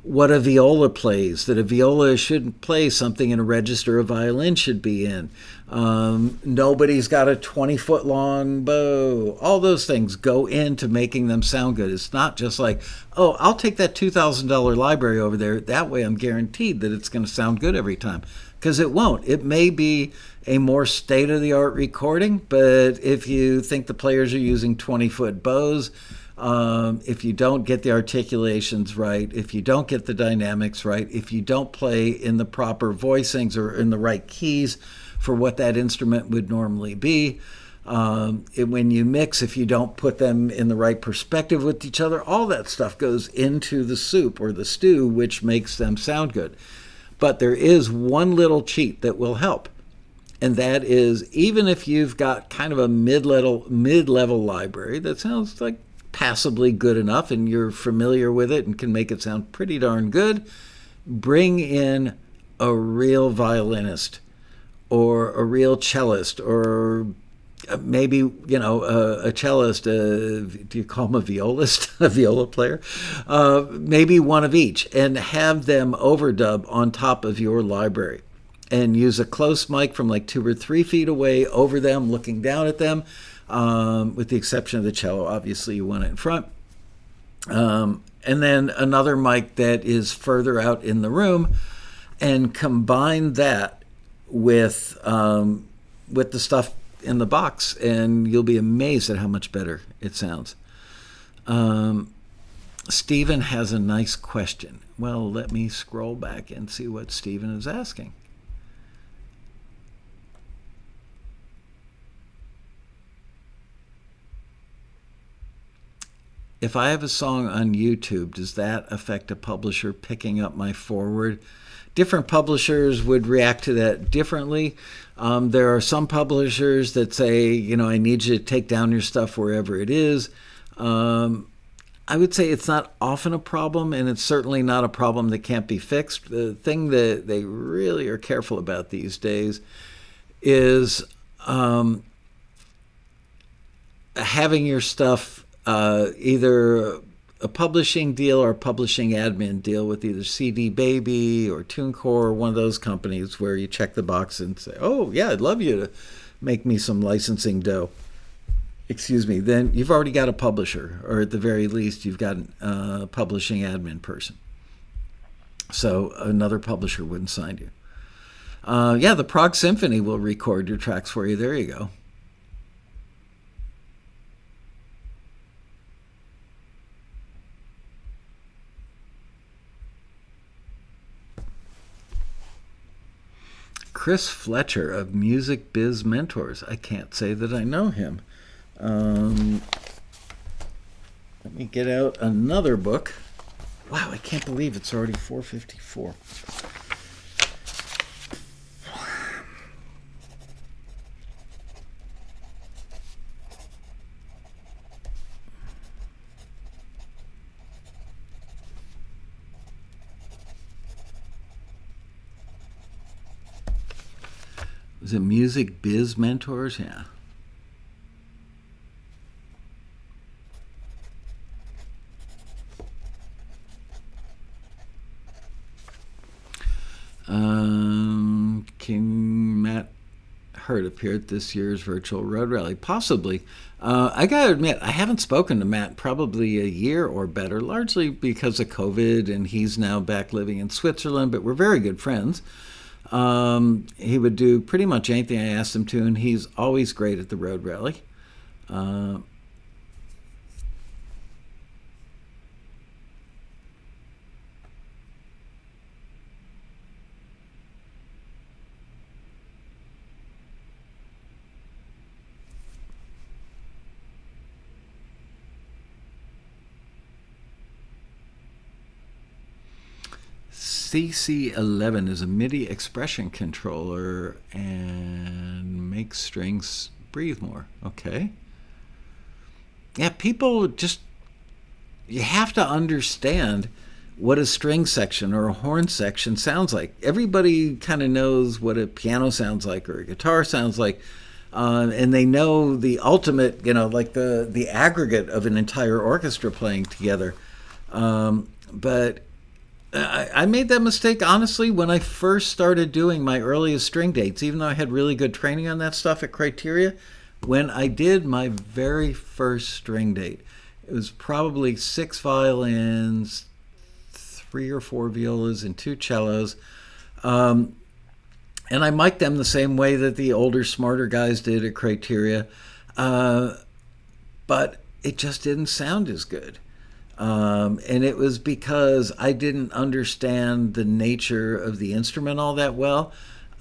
what a viola plays, that a viola shouldn't play something in a register a violin should be in. Nobody's got a 20-foot long bow. All those things go into making them sound good. It's not just like, oh, I'll take that $2,000 library over there. That way I'm guaranteed that it's going to sound good every time. Because it won't. It may be a more state-of-the-art recording, but if you think the players are using 20-foot bows, if you don't get the articulations right, if you don't get the dynamics right, if you don't play in the proper voicings or in the right keys for what that instrument would normally be, when you mix, if you don't put them in the right perspective with each other, all that stuff goes into the soup or the stew, which makes them sound good. But there is one little cheat that will help. And that is, even if you've got kind of a mid-level library that sounds like passably good enough and you're familiar with it and can make it sound pretty darn good, bring in a real violinist or a real cellist or maybe, a cellist, do you call him a violist, a viola player? Maybe one of each, and have them overdub on top of your library. And use a close mic from like 2 or 3 feet away over them, looking down at them. With the exception of the cello, obviously you want it in front. And then another mic that is further out in the room, and combine that with the stuff in the box, and you'll be amazed at how much better it sounds. Stephen has a nice question. Well, let me scroll back and see what Stephen is asking. If I have a song on YouTube, does that affect a publisher picking up my forward? Different publishers would react to that differently. There are some publishers that say, I need you to take down your stuff wherever it is. I would say it's not often a problem, and it's certainly not a problem that can't be fixed. The thing that they really are careful about these days is having your stuff either a publishing deal or a publishing admin deal with either CD Baby or TuneCore or one of those companies where you check the box and say, oh, yeah, I'd love you to make me some licensing dough. Then you've already got a publisher, or at the very least, you've got a publishing admin person. So another publisher wouldn't sign you. The Prague Symphony will record your tracks for you. There you go. Chris Fletcher of Music Biz Mentors. I can't say that I know him. Let me get out another book. Wow, I can't believe it's already 4:54. Was it Music Biz Mentors? Yeah. King Matt Hurt appeared at this year's virtual road rally? Possibly. I got to admit, I haven't spoken to Matt probably a year or better, largely because of COVID, and he's now back living in Switzerland, but we're very good friends. He would do pretty much anything I asked him to, and he's always great at the road rally. CC11 is a MIDI expression controller and makes strings breathe more. Okay. Yeah, people just, you have to understand what a string section or a horn section sounds like. Everybody kind of knows what a piano sounds like or a guitar sounds like. And they know the ultimate, like the aggregate of an entire orchestra playing together. But I made that mistake, honestly, when I first started doing my earliest string dates, even though I had really good training on that stuff at Criteria. When I did my very first string date, it was probably 6 violins, 3 or 4 violas, and 2 cellos. And I mic'd them the same way that the older, smarter guys did at Criteria. But it just didn't sound as good. And it was because I didn't understand the nature of the instrument all that well.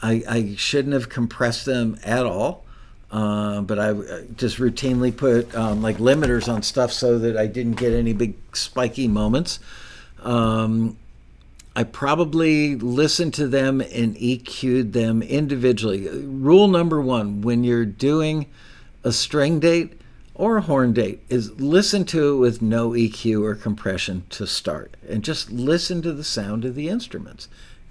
I shouldn't have compressed them at all. But I just routinely put like limiters on stuff so that I didn't get any big spiky moments. I probably listened to them and EQ'd them individually. Rule number 1, when you're doing a string date or a horn date, is listen to it with no EQ or compression to start. And just listen to the sound of the instruments.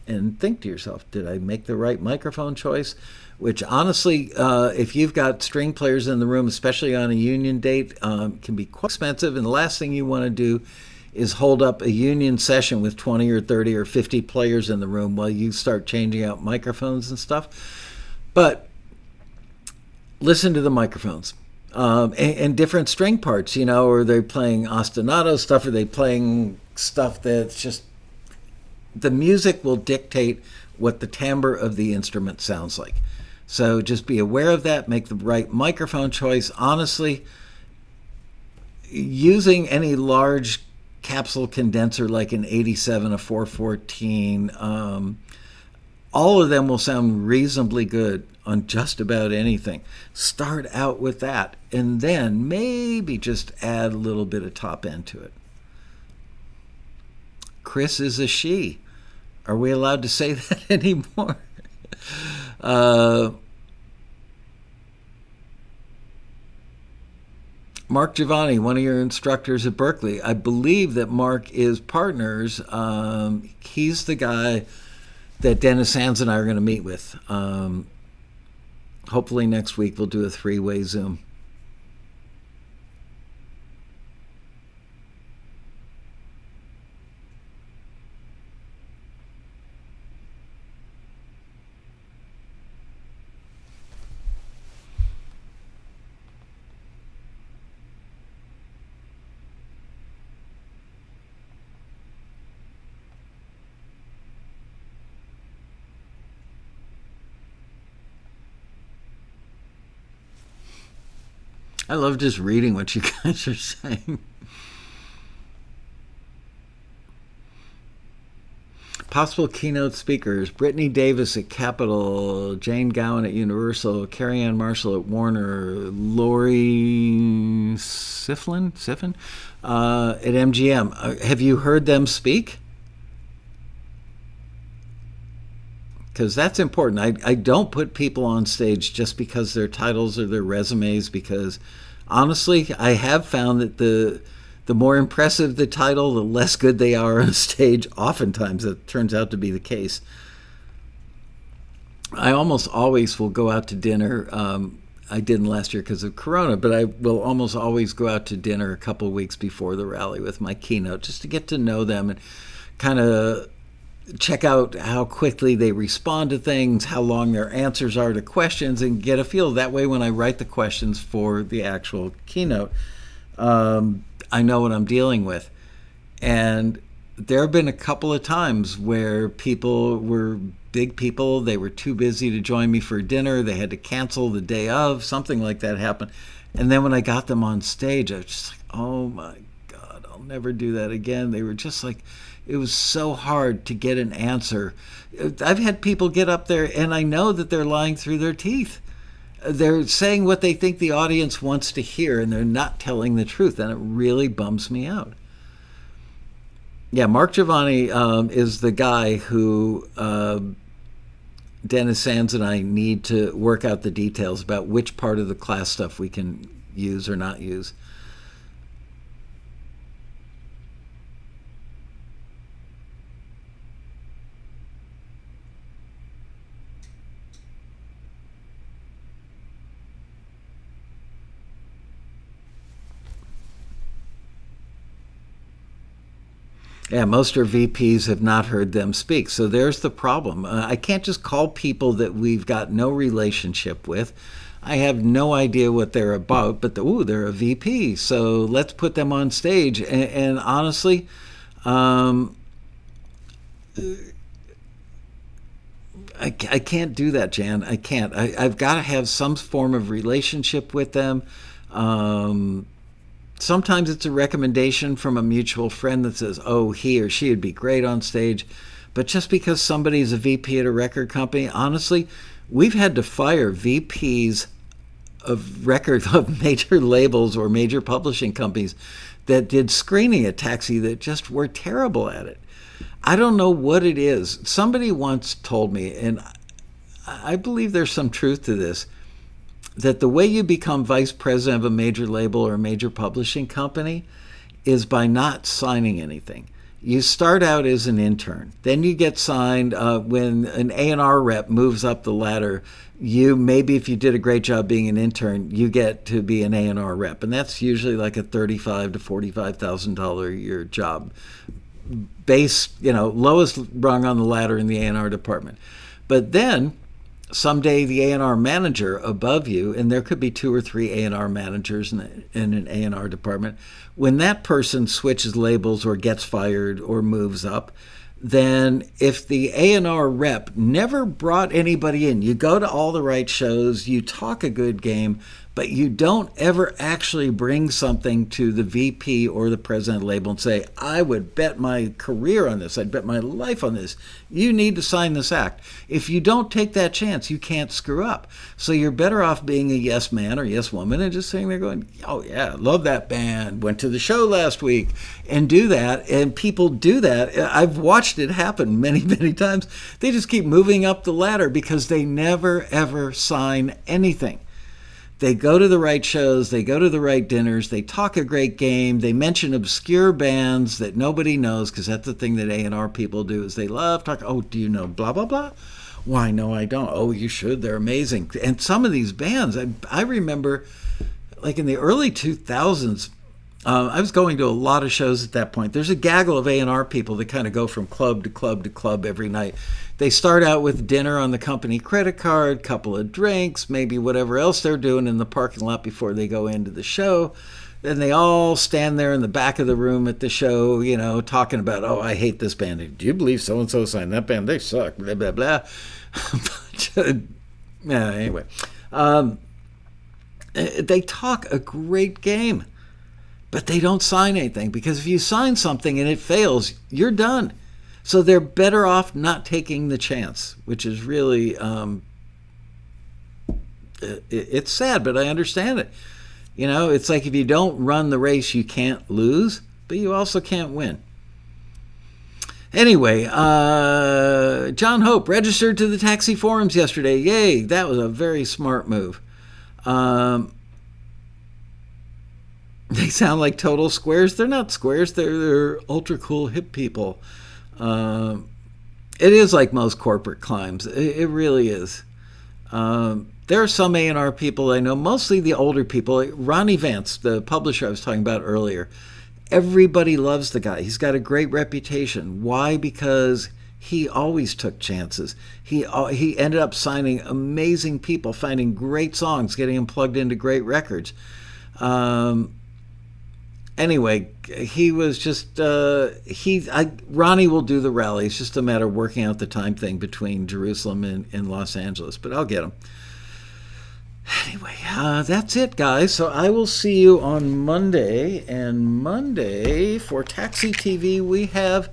And think to yourself, did I make the right microphone choice? Which honestly, if you've got string players in the room, especially on a union date, can be quite expensive. And the last thing you want to do is hold up a union session with 20 or 30 or 50 players in the room while you start changing out microphones and stuff. But listen to the microphones. And different string parts, are they playing ostinato stuff? Are they playing stuff that's just... The music will dictate what the timbre of the instrument sounds like. So just be aware of that. Make the right microphone choice. Honestly, using any large capsule condenser like an 87, a 414, all of them will sound reasonably good on just about anything. Start out with that, and then maybe just add a little bit of top end to it. Chris is a she. Are we allowed to say that anymore? Mark Giovanni, one of your instructors at Berkeley. I believe that Mark is partners. He's the guy that Dennis Sands and I are going to meet with. Hopefully next week we'll do a 3-way Zoom. I love just reading what you guys are saying. Possible keynote speakers: Brittany Davis at Capitol, Jane Gowan at Universal, Carrie Ann Marshall at Warner, Lori Sifflin at MGM. Have you heard them speak? Because that's important. I don't put people on stage just because their titles or their resumes, because honestly, I have found that the more impressive the title, the less good they are on stage. Oftentimes, it turns out to be the case. I almost always will go out to dinner. I didn't last year because of Corona, but I will almost always go out to dinner a couple of weeks before the rally with my keynote, just to get to know them and kind of check out how quickly they respond to things, how long their answers are to questions, and get a feel. That way, when I write the questions for the actual keynote, I know what I'm dealing with. And there have been a couple of times where people were big people. They were too busy to join me for dinner. They had to cancel the day of. Something like that happened. And then when I got them on stage, I was just like, oh my God, I'll never do that again. They were just like, it was so hard to get an answer. I've had people get up there and I know that they're lying through their teeth. They're saying what they think the audience wants to hear and they're not telling the truth, and it really bums me out. Yeah, Mark Giovanni is the guy who Dennis Sands and I need to work out the details about which part of the class stuff we can use or not use. Yeah, most our VPs have not heard them speak. So there's the problem. I can't just call people that we've got no relationship with. I have no idea what they're about, but they're a VP. So let's put them on stage. And honestly, I can't do that, Jan. I can't. I've got to have some form of relationship with them. Sometimes it's a recommendation from a mutual friend that says, oh, he or she would be great on stage. But just because somebody's a VP at a record company, honestly, we've had to fire VPs of major labels or major publishing companies that did screening at TAXI that just were terrible at it. I don't know what it is. Somebody once told me, and I believe there's some truth to this, that the way you become vice president of a major label or a major publishing company is by not signing anything. You start out as an intern. Then you get signed when an A&R rep moves up the ladder. Maybe if you did a great job being an intern, you get to be an A&R rep. And that's usually like a $35,000 to $45,000 a year job. Base, lowest rung on the ladder in the A&R department. But then someday the A&R manager above you, and there could be 2 or 3 A&R managers in an A&R department, when that person switches labels or gets fired or moves up, then if the A&R rep never brought anybody in, you go to all the right shows, you talk a good game, but you don't ever actually bring something to the VP or the president of the label and say, I would bet my career on this, I'd bet my life on this. You need to sign this act. If you don't take that chance, you can't screw up. So you're better off being a yes man or yes woman and just sitting there going, oh yeah, love that band, went to the show last week, and do that. And people do that. I've watched it happen many, many times. They just keep moving up the ladder because they never, ever sign anything. They go to the right shows, they go to the right dinners, they talk a great game, they mention obscure bands that nobody knows, because that's the thing that A&R people do, is they love talking, oh, do you know blah, blah, blah? Why, no, I don't. Oh, you should, they're amazing. And some of these bands, I remember, like in the early 2000s, I was going to a lot of shows at that point. There's a gaggle of A&R people that kind of go from club to club to club every night. They start out with dinner on the company credit card, couple of drinks, maybe whatever else they're doing in the parking lot before they go into the show. Then they all stand there in the back of the room at the show, talking about, oh, I hate this band. Do you believe so-and-so signed that band? They suck, blah, blah, blah. Anyway. They talk a great game, but they don't sign anything, because if you sign something and it fails, you're done. So they're better off not taking the chance, which is really, it's sad, but I understand it. It's like if you don't run the race, you can't lose, but you also can't win. Anyway, John Hope registered to the TAXI forums yesterday. Yay, that was a very smart move. They sound like total squares. They're not squares. They're ultra cool hip people. It is like most corporate climbs. It really is. There are some A&R people I know, mostly the older people. Ronnie Vance, the publisher I was talking about earlier, everybody loves the guy. He's got a great reputation. Why? Because he always took chances. He ended up signing amazing people, finding great songs, getting them plugged into great records. Anyway, he was just, Ronnie will do the rally. It's just a matter of working out the time thing between Jerusalem and Los Angeles, but I'll get him. Anyway, that's it, guys. So I will see you on Monday. And Monday, for TAXI TV, we have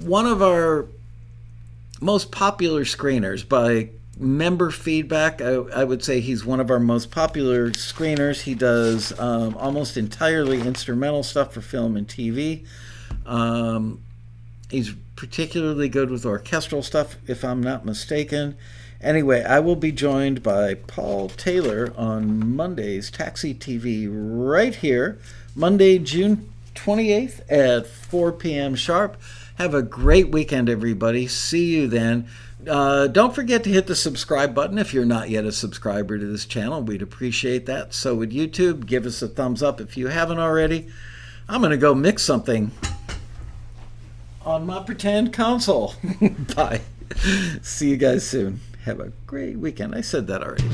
one of our most popular screeners by member feedback. I would say he's one of our most popular screeners. He does almost entirely instrumental stuff for film and TV. He's particularly good with orchestral stuff, if I'm not mistaken. Anyway, I will be joined by Paul Taylor on Monday's Taxi TV right here, Monday, June 28th at 4 p.m. sharp. Have a great weekend, everybody. See you then. Don't forget to hit the subscribe button if you're not yet a subscriber to this channel. We'd appreciate that. So would YouTube. Give us a thumbs up if you haven't already. I'm going to go mix something on my pretend console. Bye. See you guys soon. Have a great weekend. I said that already.